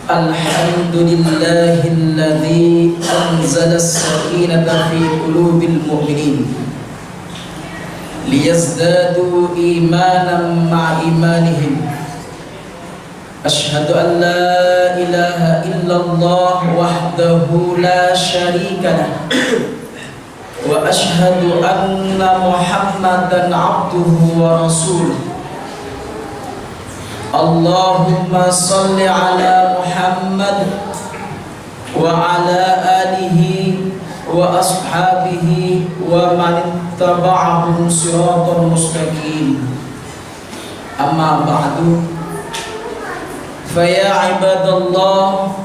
Alhamdulillahilladzi anzala as-sakinata fi qulubil mu'minin liyazdadu imanan ma'a imanihim. Asyhadu an la ilaha illallah wahdahu la syarika lah wa asyhadu anna Muhammadan abduhu wa rasuluh. Allahumma salli ala Muhammad wa ala alihi wa ashabihi wa man ittaba'ahum siratan mustaqim. Amma ba'du, fa ya ibadallah,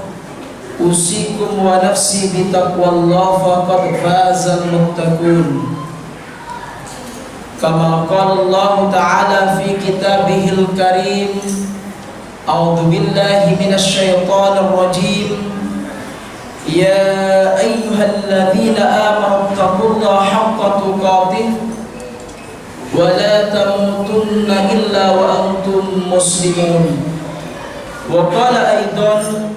usikum wa nafsi bitaqwallah faqad fazal muttaqun. Kama qala Allah Ta'ala fi kitabihil karim, a'udzu billahi minasy syaithanir rajim. Ya ayyuhalladzina amanu taqullaha haqqa tuqatih wa la tamutunna illa wa antum muslimun. Wa qala aidan,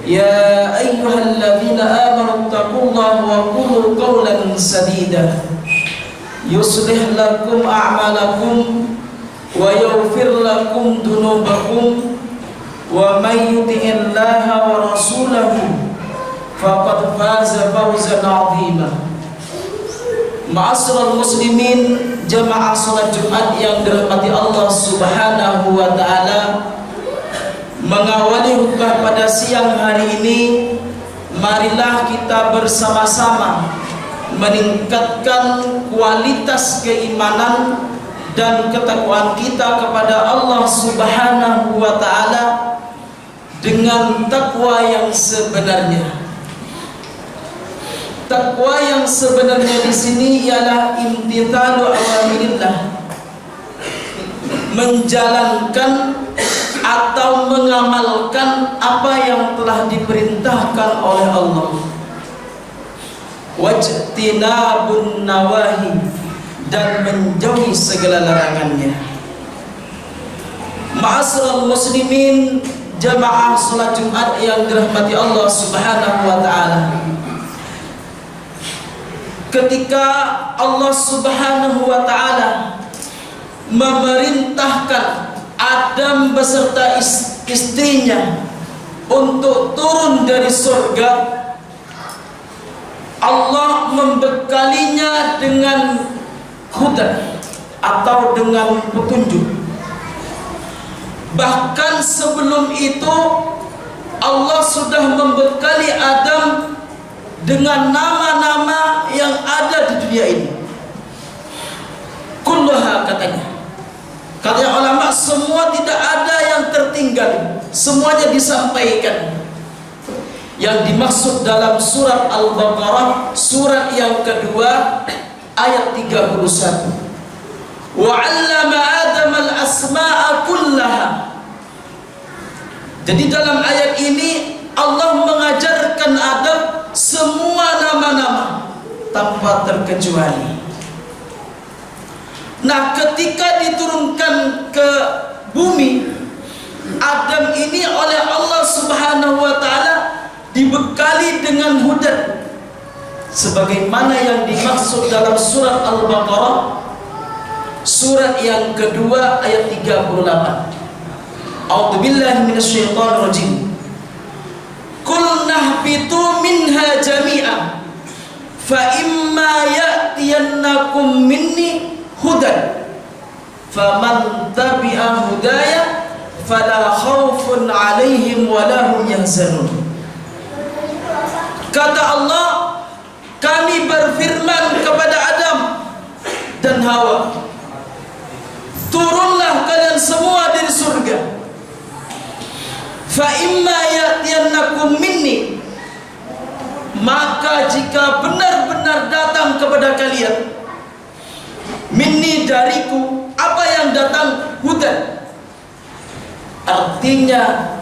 ya ayyuhalladzina amanu taqullaha wa qulu qawlan sadida yuslih lakum a'malakum wa yaghfir lakum dunubakum wa may yuti'illaha wa rasulahu faqad faza fawzan 'azima. Ma'asyiral muslimin, jamaah salat Jumat yang dirahmati Allah Subhanahu wa taala, mengawali khutbah pada siang hari ini, marilah kita bersama-sama meningkatkan kualitas keimanan dan ketakwaan kita kepada Allah Subhanahu wa taala dengan takwa yang sebenarnya. Takwa yang sebenarnya di sini ialah imtithalu awamirillah, menjalankan atau mengamalkan apa yang telah diperintahkan oleh Allah, wajtinabun nawahi, dan menjauhi segala larangannya. Ma'asyiral muslimin, jamaah salat Jumat yang dirahmati Allah Subhanahu wa taala, ketika Allah Subhanahu wa taala memerintahkan Adam beserta istrinya untuk turun dari surga, Allah membekalinya dengan hudan atau dengan petunjuk. Bahkan sebelum itu Allah sudah membekali Adam dengan nama-nama yang ada di dunia ini. Kullaha, katanya ulama, semua tidak ada yang tertinggal, semuanya disampaikan. Yang dimaksud dalam surat Al-Baqarah, surat yang kedua, ayat 31. Wa 'allama Adam al-asma'a kullaha. Jadi dalam ayat ini Allah mengajarkan Adam semua nama-nama tanpa terkecuali. Nah, ketika diturunkan ke bumi, Adam ini oleh Allah Subhanahu wa taala dibekali dengan hudan, sebagaimana yang dimaksud dalam surat Al-Baqarah, surat yang kedua, ayat 38. A'udzu billahi minasyaitonir rajim. Qul nahbitu minha jami'an fa imma ya'tiyannakum minni hudan faman tabi'a hudaya fala khaufun 'alaihim wa lahum yahzanun. Kata Allah, kami berfirman kepada Adam dan Hawa, turunlah kalian semua dari surga. Fa imma ya'tiyannakum minni, maka jika benar-benar datang kepada kalian, minni, dariku, apa yang datang? Hudan. Artinya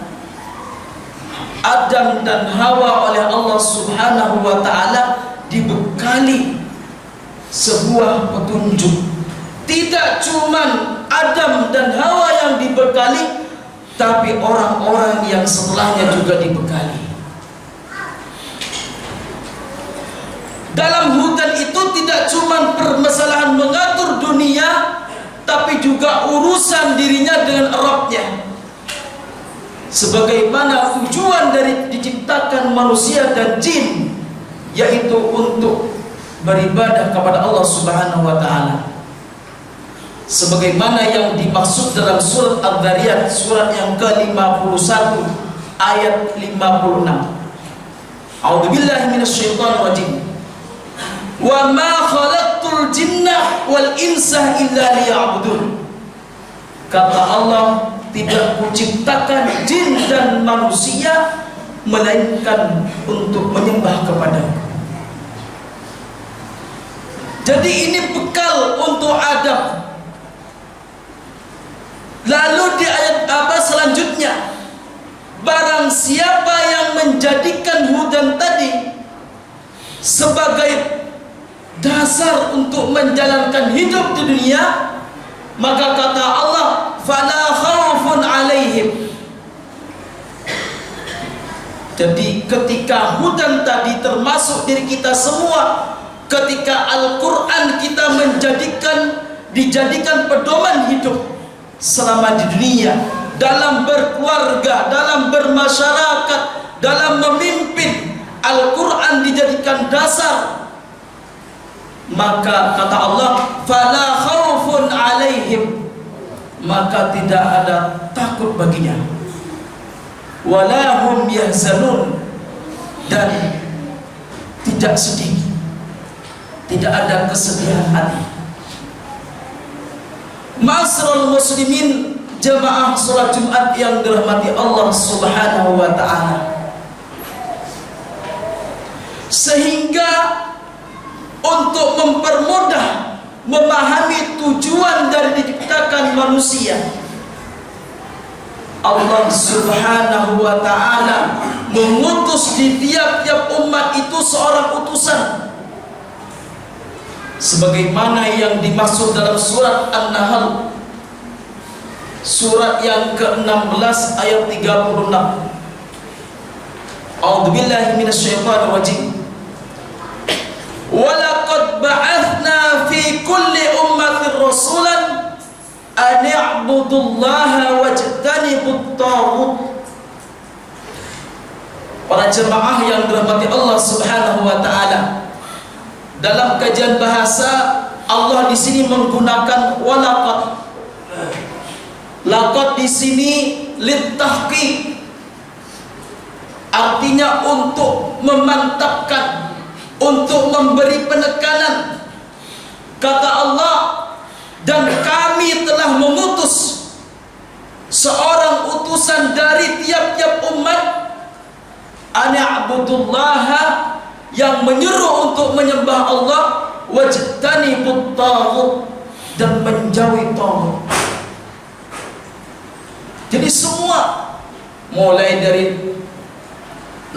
Adam dan Hawa oleh Allah Subhanahu wa taala dibekali sebuah petunjuk. Tidak cuman Adam dan Hawa yang dibekali, tapi orang-orang yang setelahnya juga dibekali. Dalam hutan itu tidak cuma permasalahan mengatur dunia, tapi juga urusan dirinya dengan Rabbnya. Sebagaimana tujuan dari diciptakan manusia dan jin, yaitu untuk beribadah kepada Allah Subhanahu wa taala. Sebagaimana yang dimaksud dalam surat Ad-Dzariyat, surat yang ke-51 ayat 56. A'udzubillahi minasyaitonir rajim. Wa ma khalaqtul jinna wal insa illa liya'budun. Kata Allah, tidak kuciptakan jin dan manusia melainkan untuk menyembah kepadaku. Jadi ini bekal untuk Adam. Lalu di ayat selanjutnya, barang siapa yang menjadikan hudan tadi sebagai dasar untuk menjalankan hidup di dunia, maka kata Allah, fala khaufun alaihim. Jadi ketika hudan tadi termasuk diri kita semua, ketika Al-Quran kita dijadikan pedoman hidup selama di dunia, dalam berkeluarga, dalam bermasyarakat, dalam memimpin, Al-Quran dijadikan dasar, maka kata Allah, fala khaufun alaihim, maka tidak ada takut baginya, wala hum yahzanun, dan tidak sedih, tidak ada kesedihan hati. Ma'asyiral muslimin, jamaah salat Jumat yang dirahmati Allah Subhanahu wa taala. Sehingga untuk mempermudah memahami tujuan dari diciptakan manusia, Allah Subhanahu wa taala mengutus di tiap-tiap umat itu seorang utusan, sebagaimana yang dimaksud dalam surat An-Nahl, surat yang ke-16 ayat 36. A'udzubillahi minasyaitonir rajim. Walaqad ba'athna fi kulli ummatin rasulan an i'budullaha wajtanibut taghut. Para jemaah yang dirahmati Allah Subhanahu wa taala, dalam kajian bahasa Allah di sini menggunakan walaqad. Laqad di sini litahqiq, artinya untuk memantapkan, untuk memberi penekanan. Kata Allah, dan kami telah mengutus seorang utusan dari tiap-tiap umat, an'abudullaha, yang menyuruh untuk menyembah Allah, wajtanibut taghut, dan menjauhi taghut. Jadi semua, mulai dari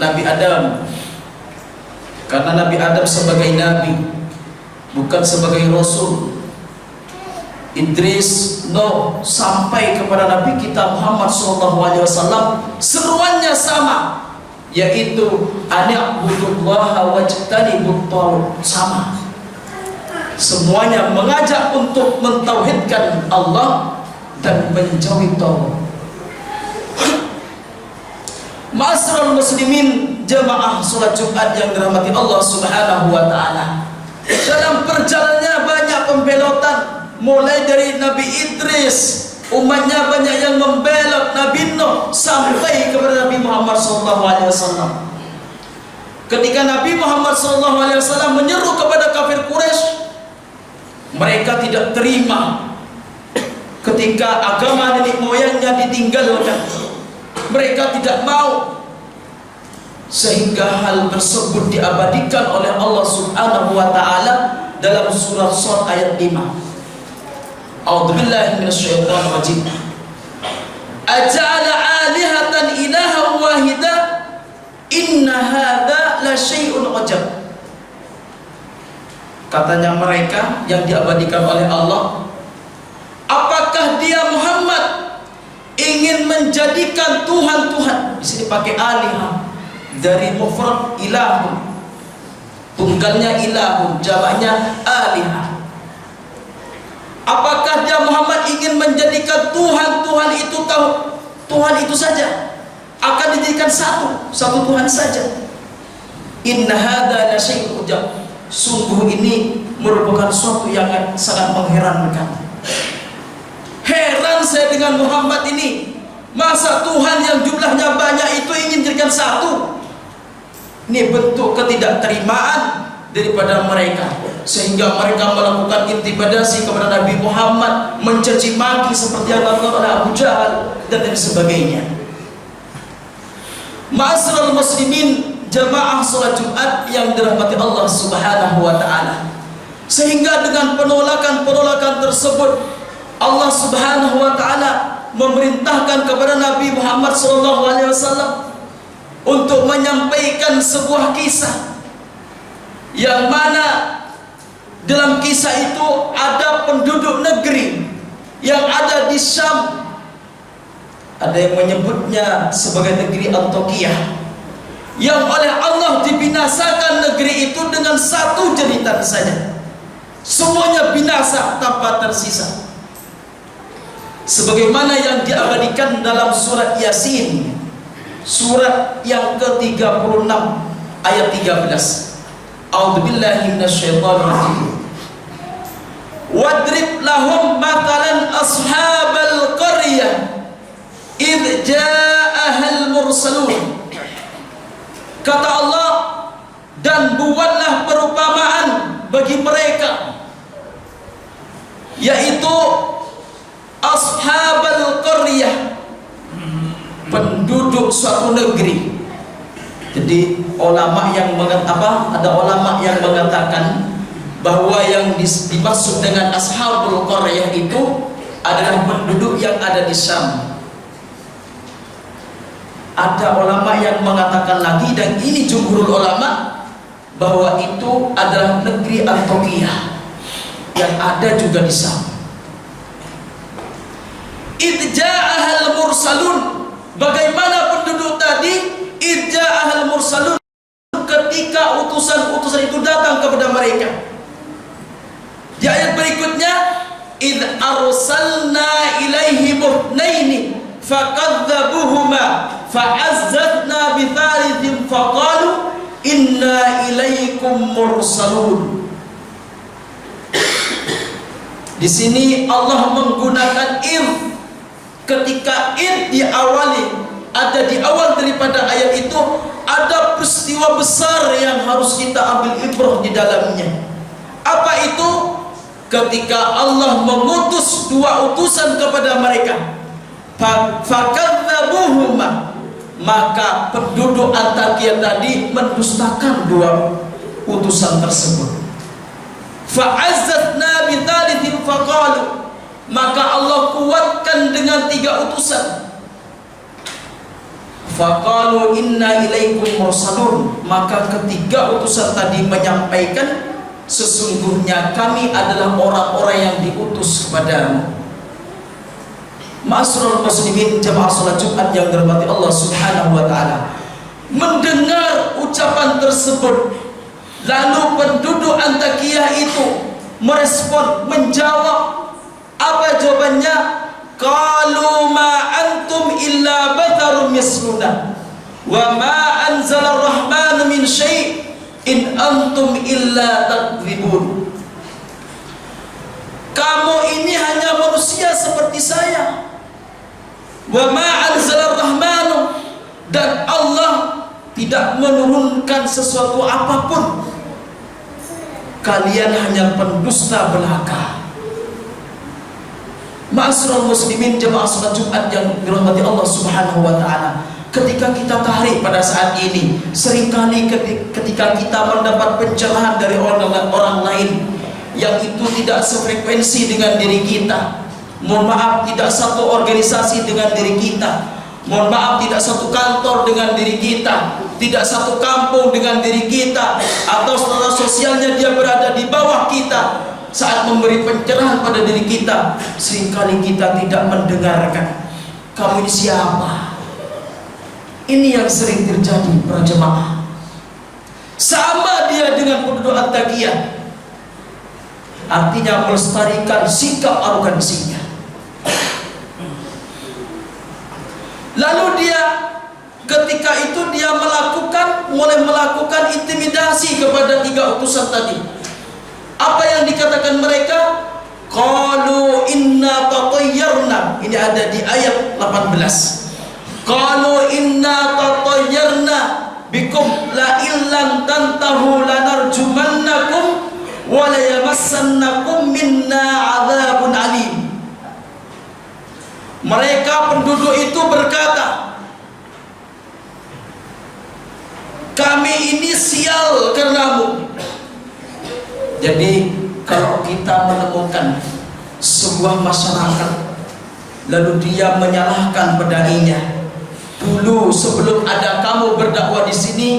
Nabi Adam, karena Nabi Adam sebagai nabi, bukan sebagai rasul, Idris, Nuh, sampai kepada Nabi kita Muhammad SAW, seruannya sama, yaitu an'abudullaha wajtanibut taghut, sama. Semuanya mengajak untuk mentauhidkan Allah dan menjauhi taghut. Ma'asyiral muslimin, jamaah salat Jumat yang dirahmati Allah Subhanahu wa taala. Dalam perjalanannya banyak pembelotan, mulai dari Nabi Idris, umatnya banyak yang membelot, Nabi Nuh, sampai kepada Nabi Muhammad SAW. Ketika Nabi Muhammad SAW menyeru kepada kafir Quraisy, mereka tidak terima ketika agama nenek moyangnya ditinggalkan. Mereka tidak mau, sehingga hal tersebut diabadikan oleh Allah Subhanahu wa taala dalam surah Shad ayat 5. A'udzubillahi minasyaitonir rajim. Aja'ala alihatan ilahan wahida inna hadza la syai'un ajab. Katanya mereka yang diabadikan oleh Allah, apakah dia Muhammad ingin menjadikan Tuhan-Tuhan. Di sini pakai alihah, dari mufrad ilahun, tunggalnya ilahun, jamaknya alihah. Apakah dia Muhammad ingin menjadikan Tuhan itu Tuhan itu saja? Akan dijadikan satu Tuhan saja. Inna hadza la syai'un ujab. Sungguh ini merupakan suatu yang sangat mengherankan. Heran saya dengan Muhammad ini. Masa Tuhan yang jumlahnya banyak itu ingin jadikan satu? Ini bentuk ketidakterimaan daripada mereka, sehingga mereka melakukan intimidasi kepada Nabi Muhammad, mencaci maki seperti yang dilakukan oleh Abu Jahal dan lain sebagainya. Ma'asyiral muslimin, jamaah salat Jumat yang dirahmati Allah Subhanahu wa taala. Sehingga dengan penolakan-penolakan tersebut, Allah Subhanahu wa taala memerintahkan kepada Nabi Muhammad SAW untuk menyampaikan sebuah kisah, yang mana dalam kisah itu ada penduduk negeri yang ada di Syam. Ada yang menyebutnya sebagai negeri Antioquia, yang oleh Allah dibinasakan negeri itu dengan satu jeritan saja. Semuanya binasa tanpa tersisa. Sebagaimana yang diabadikan dalam surat Yasin, surat yang ke-36 ayat 13. A'udzubillahi minasyaitonir rajim. Wadrib lahum matalan ashabal qaryah idh ja'ahal mursalun. Kata Allah, dan buatlah perumpamaan bagi mereka, yaitu ashabal qaryah, penduduk suatu negeri. Jadi ulama yang ada ulama yang mengatakan bahwa yang dimaksud dengan ashabul qaryah itu adalah penduduk yang ada di Syam. Ada ulama yang mengatakan lagi, dan ini jumhurul ulama, bahwa itu adalah negeri Antioquia yang ada juga di Syam. Idja'ahal mursalun. Bagaimana penduduk tadi? Idja'ahal mursalun, ketika utusan-utusan itu datang kepada mereka. Di ayat berikutnya, id arsalna ilaihim ithnaini fakadzabuhuma fa'azzatna bitsalitsin faqalu inna ilaikum mursalun. Di sini Allah menggunakan id. Ketika id diawali, ada di awal daripada ayat itu ada peristiwa besar yang harus kita ambil ibrah di dalamnya. Apa itu? Ketika Allah mengutus dua utusan kepada mereka, fakadzabuhuma, maka penduduk Antioquia tadi mendustakan dua utusan tersebut. Fa'azzatna bitsalitsin faqalu, maka Allah kuatkan dengan tiga utusan. Faqalu inna ilaikum mursalun, maka ketiga utusan tadi menyampaikan, sesungguhnya kami adalah orang-orang yang diutus kepadamu. Ma'asyiral muslimin, jamaah salat Jumat yang dirahmati Allah Subhanahu wa taala, mendengar ucapan tersebut, lalu penduduk Antioquia itu merespon, menjawab. Apa jawabannya? Qalu ma antum illa batharun misluna wa ma anzala ar-rahmanu min syai' in antum illa takdzibun. Kamu ini hanya manusia seperti saya. Wa ma anzala ar-rahmanu, dan Allah tidak menurunkan sesuatu apapun. Kalian hanya pendusta belaka. Ma'asyiral muslimin, jemaah salat Jumat yang dirahmati Allah Subhanahu wa taala, ketika kita tarik pada saat ini, seringkali ketika kita mendapat pencerahan dari orang lain yang itu tidak sefrekuensi dengan diri kita, mohon maaf, tidak satu organisasi dengan diri kita, mohon maaf, tidak satu kantor dengan diri kita, tidak satu kampung dengan diri kita, atau status sosialnya dia berada di bawah kita, saat memberi pencerahan pada diri kita, seringkali kita tidak mendengarkan. Kamu ini siapa? Ini yang sering terjadi para jemaah. Sama dia dengan penduduk Antakya, artinya melestarikan sikap arogansinya. Lalu dia ketika itu dia mulai melakukan intimidasi kepada 3 utusan tadi. Apa yang dikatakan mereka? Qalu inna tatayyarna. Ini ada di ayat 18. Qalu inna tatayyarna bikum la illam tantahu lanarjumannakum wa la yamassannakum minna adzabun alim. Mereka penduduk itu berkata, kami ini sial karenamu. Jadi kalau kita menemukan sebuah masyarakat lalu dia menyalahkan pedainya, dulu sebelum ada kamu berdakwah di sini,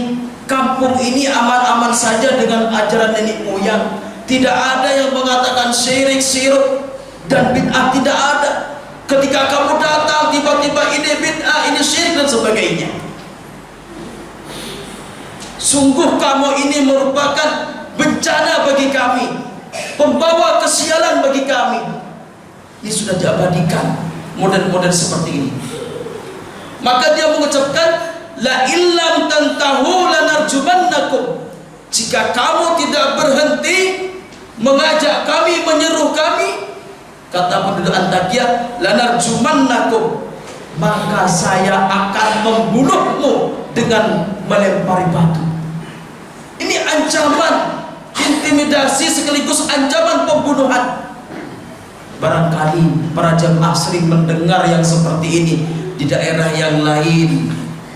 kampung ini aman-aman saja dengan ajaran nenek moyang. Tidak ada yang mengatakan syirik dan bid'ah, tidak ada. Ketika kamu datang tiba-tiba ini bid'ah, ini syirik dan sebagainya. Sungguh kamu ini merupakan bencana bagi kami, pembawa kesialan bagi kami. Ini sudah diabadikan model-model seperti ini. Maka dia mengucapkan la illam tantahu lanarjumannakum. Jika kamu tidak berhenti mengajak kami, menyeru kami, kata penduduk Antakya, lanarjumannakum, maka saya akan membunuhmu dengan melempari batu. Ini ancaman, intimidasi sekaligus ancaman pembunuhan. Barangkali para jemaah sering mendengar yang seperti ini di daerah yang lain.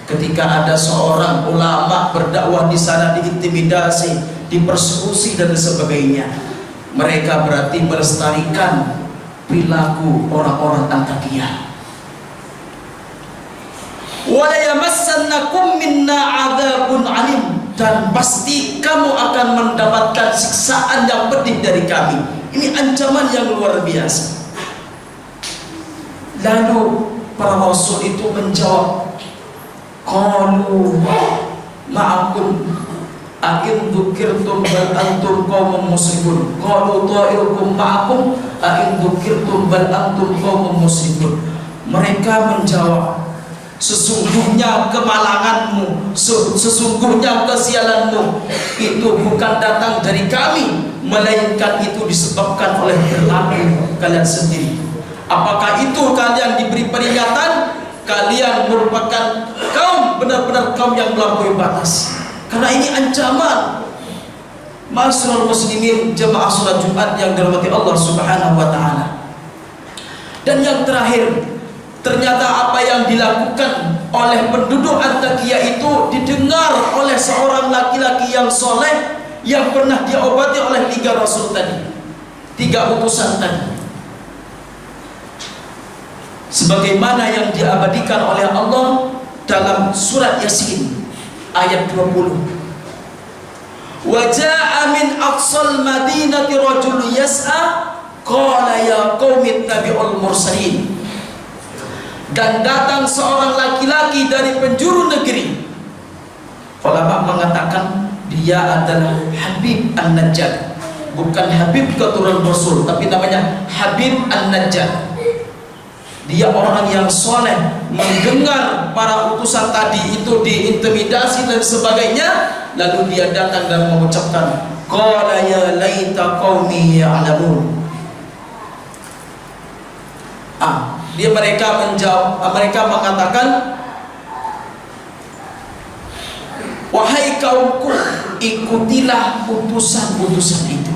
Ketika ada seorang ulama berdakwah di sana diintimidasi, dipersekusi dan sebagainya, mereka berarti melestarikan perilaku orang-orang Antakya. Wa la yamassannakum minna adzabun alim, dan pasti kamu akan mendapatkan siksaan yang pedih dari kami. Ini ancaman yang luar biasa. Lalu para rasul itu menjawab, qalu ma'akum a'in dzukirtum bal antum qaumun musrifun. Qalu ta'irukum ma'akum a'in dzukirtum bal antum qaumun musrifun. Mereka menjawab, sesungguhnya kemalanganmu, sesungguhnya kesialanmu itu bukan datang dari kami, melainkan itu disebabkan oleh perilaku kalian sendiri. Apakah itu kalian diberi peringatan? Kalian merupakan kaum, benar-benar kaum yang melampaui batas. Karena ini ancaman. Ma'asyiral muslimin, jemaah salat Jumat yang dirahmati Allah Subhanahu wa taala. Dan yang terakhir, ternyata apa yang dilakukan oleh penduduk Antakya itu didengar oleh seorang laki-laki yang soleh yang pernah diobati oleh 3 rasul tadi, 3 utusan tadi. Sebagaimana yang diabadikan oleh Allah dalam surat Yasin ayat 20. Wa jaa'a min aqsal madinati rajulun yas'a qala ya qaumi ittabi'ul mursalin. Dan datang seorang laki-laki dari penjuru negeri. Ulama mengatakan dia adalah Habib An-Najjar, bukan Habib keturunan Rasul, tapi namanya Habib An-Najjar. Dia orang yang soleh, mendengar para utusan tadi itu diintimidasi dan sebagainya, lalu dia datang dan mengucapkan, qala ya laita qaumi ya'lamun. Mereka mengatakan, wahai kaumku, ikutilah utusan-utusan itu.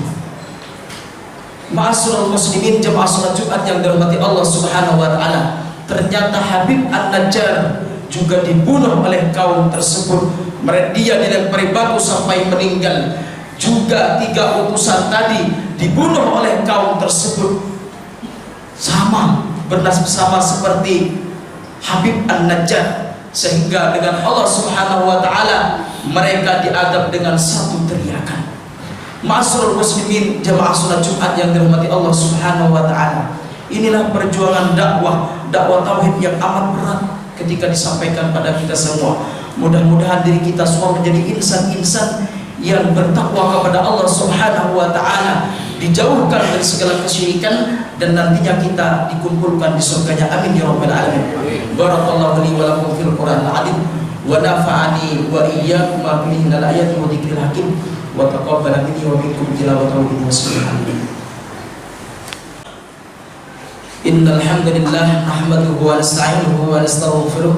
Ma'asyiral muslimin, jemaah salat Jumat yang dirahmati Allah Subhanahu wa taala, ternyata Habib An-Najjar juga dibunuh oleh kaum tersebut. Dia dilempari batu sampai meninggal. Juga 3 utusan tadi dibunuh oleh kaum tersebut. Bernasib sama seperti Habib An-Najjar, sehingga dengan Allah Subhanahu wa taala mereka diadab dengan satu teriakan. Ma'asyiral muslimin, jemaah salat Jumat yang dirahmati Allah Subhanahu wa taala. Inilah perjuangan dakwah tauhid yang amat berat ketika disampaikan pada kita semua. Mudah-mudahan diri kita semua menjadi insan-insan yang bertakwa kepada Allah Subhanahu wa taala, dijauhkan dari segala kesyirikan, dan nantinya kita dikumpulkan di surganya. Amin ya rabbal alamin. Barakallahu li wa lakum fil Qur'anil azim wa nafa'ani wa iyyakum bihi minal ayati wa dzikril hakim wa taqabbala minni wa minkum tilawatahu wa subhanahu. Innal hamdalillah nahmaduhu wa nasta'inuhu wa nastaghfiruh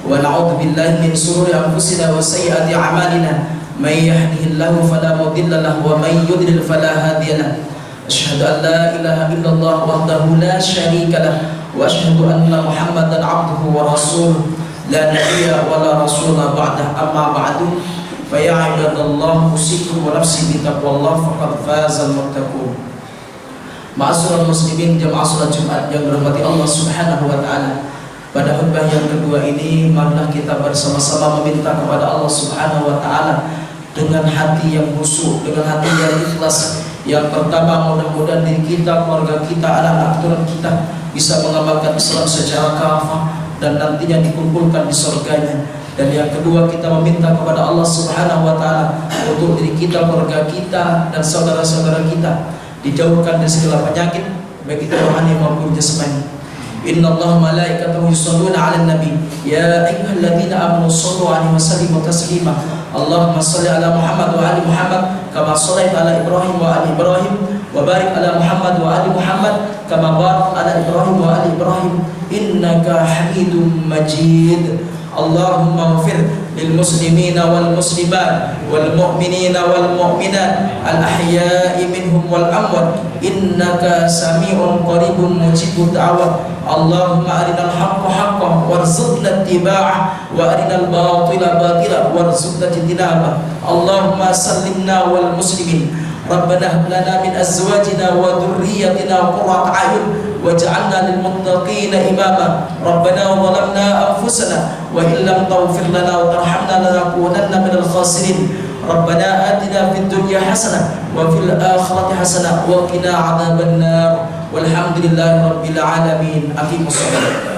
wa na'udzu billahi min shururi anfusina wa sayyiati a'malina may yahdihillahu fala mudilla lahu wa may yudlil fala hadiya lahu. Asyhadu an la ilaha illallah wahdahu la syarika lahu wa asyhadu anna Muhammadan 'abduhu wa rasuluh la nabiyya wa la rasula ba'dah. Amma ba'du fa ya ibadallah usikum wa nafsi bi taqwallah faqad fazal muttaqun. Ma'asyiral muslimin jamaah salat Jumat yang dirahmati Allah Subhanahu wa taala. Pada khutbah yang kedua ini, marilah kita bersama-sama meminta kepada Allah Subhanahu wa taala dengan hati yang khusyuk, dengan hati yang ikhlas. Yang pertama, mudah-mudahan diri kita, keluarga kita, anak-anak keturunan kita bisa mengamalkan Islam secara kafah dan nantinya dikumpulkan di surganya. Dan yang kedua, kita meminta kepada Allah Subhanahu wa taala untuk diri kita, keluarga kita, dan saudara-saudara kita dijauhkan dari segala penyakit, baik itu rohani maupun jasmani. Innallaha malaikatahu yusholluna 'alan nabi ya ayyuhalladzina amanu shallu 'alaihi wa sallimu taslima. Allahumma shalli 'ala Muhammad wa ali Muhammad kama shallaita 'ala Ibrahim wa ali Ibrahim wa barik 'ala Muhammad wa ali Muhammad kama barakta 'ala Ibrahim wa ali Ibrahim innaka Hamidum Majid. Allahumma ighfir lil muslimina wal muslimat wal mu'minina wal mu'minat al ahya'i minhum wal amwat innaka sami'un qaribun mujibud da'wat. Allahumma arinal haqqa haqqan warzuqna ittiba'ah wa arinal batila batila warzuqna ijtinabah. Allahumma sallimna wal muslimin Rabbana hab lana min azwajina wa dhurriyyatina qurrata a'yun waj'alna lil muttaqina imama. Rabbana zalamna anfusana wa in lam taghfir lana wa tarhamna lanakunanna minal khasirin. Rabbana atina fid dunya hasanah wa fil akhirati hasanah wa qina adzabannar. Walhamdulillahi rabbil alamin. Aqimus shalah.